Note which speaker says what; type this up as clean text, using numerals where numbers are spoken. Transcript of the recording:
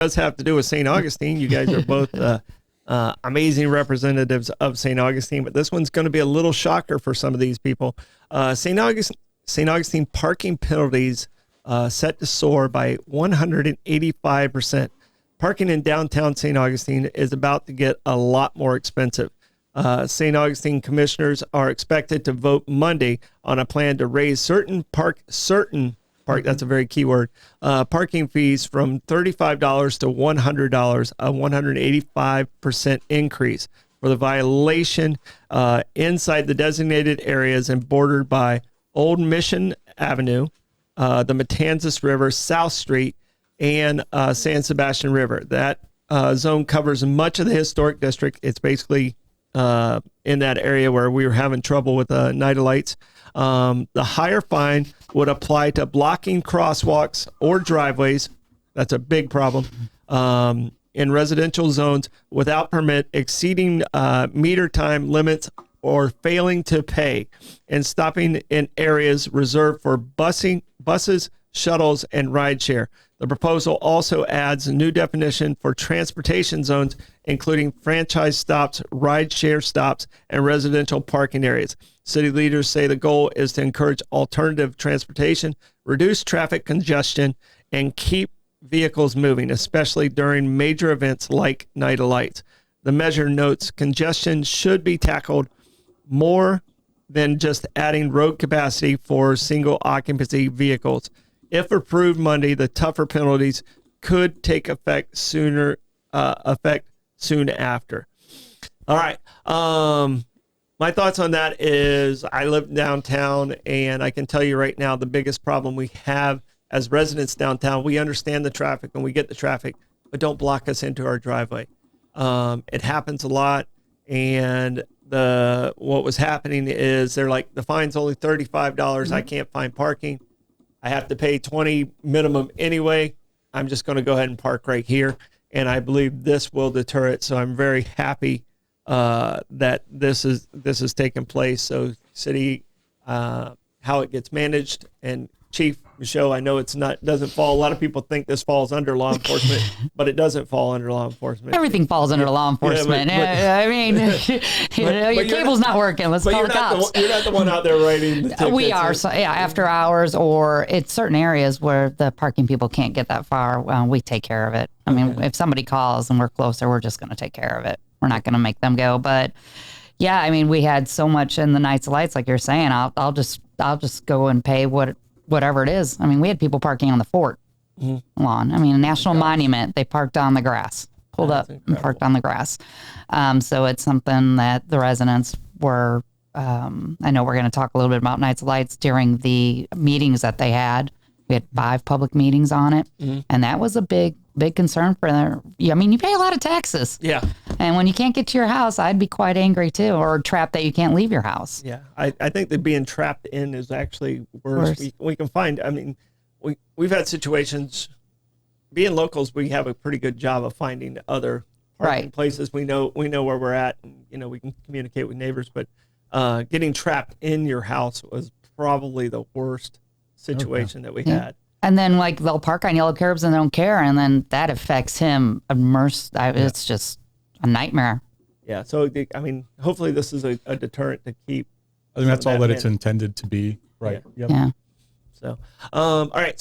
Speaker 1: does have to do with St. Augustine. You guys are both amazing representatives of St. Augustine, but this one's going to be a little shocker for some of these people. St. Augustine parking penalties set to soar by 185%. Parking in downtown St. Augustine is about to get a lot more expensive. St. Augustine commissioners are expected to vote Monday on a plan to raise certain that's a very key word, parking fees from $35 to $100, a 185% increase for the violation inside the designated areas and bordered by Old Mission Avenue, the Matanzas River, South Street, and San Sebastian River. That zone covers much of the historic district. It's basically in that area where we were having trouble with night of lights. The higher fine would apply to blocking crosswalks or driveways. That's a big problem. In residential zones without permit, exceeding meter time limits, or failing to pay, and stopping in areas reserved for buses, shuttles, and rideshare. The proposal also adds a new definition for transportation zones, including franchise stops, rideshare stops, and residential parking areas. City leaders say the goal is to encourage alternative transportation, reduce traffic congestion, and keep vehicles moving, especially during major events like Night of Lights. The measure notes congestion should be tackled more than just adding road capacity for single occupancy vehicles. If approved Monday, the tougher penalties could take effect soon after. All right. My thoughts on that is I live downtown, and I can tell you right now the biggest problem we have as residents downtown, we understand the traffic and we get the traffic, but don't block us into our driveway. It happens a lot, and what was happening is they're like, the fine's only $35. I can't find parking. I have to pay $20 minimum anyway. I'm just going to go ahead and park right here. And I believe this will deter it. So I'm very happy that this is taking place. So city, how it gets managed, and Chief Michaud, I know doesn't fall. A lot of people think this falls under law enforcement, but it doesn't fall under law enforcement.
Speaker 2: Everything falls under law enforcement. I mean, your cable's not working. Let's call the cops.
Speaker 1: You're not the one out there writing the tickets.
Speaker 2: We are. So, yeah, after hours, or it's certain areas where the parking people can't get that far. We take care of it. I mean, if somebody calls and we're closer, we're just going to take care of it. We're not going to make them go. But yeah, I mean, we had so much in the Nights of Lights, like you're saying. I'll just go and pay whatever it is. I mean, we had people parking on the fort lawn. I mean, a national monument, they parked on the grass, pulled up and parked on the grass. So it's something that the residents were, I know we're going to talk a little bit about Nights of Lights during the meetings that they had. We had 5 public meetings on it. And that was a big concern for them. I mean, you pay a lot of taxes. Yeah. And when you can't get to your house, I'd be quite angry too, or trapped that you can't leave your house.
Speaker 1: Yeah. I think that being trapped in is actually worse. We can find, I mean, we've had situations, being locals, we have a pretty good job of finding other parking places. We know where we're at, and, we can communicate with neighbors, but getting trapped in your house was probably the worst situation that we had.
Speaker 2: And then, they'll park on yellow curbs and they don't care, and then that affects him. It's just a nightmare. Yeah. So, I mean, hopefully this is a deterrent to keep.
Speaker 3: I think that's all that it's intended to be. Right.
Speaker 2: Yeah.
Speaker 3: Yep.
Speaker 2: Yeah.
Speaker 1: So, all right.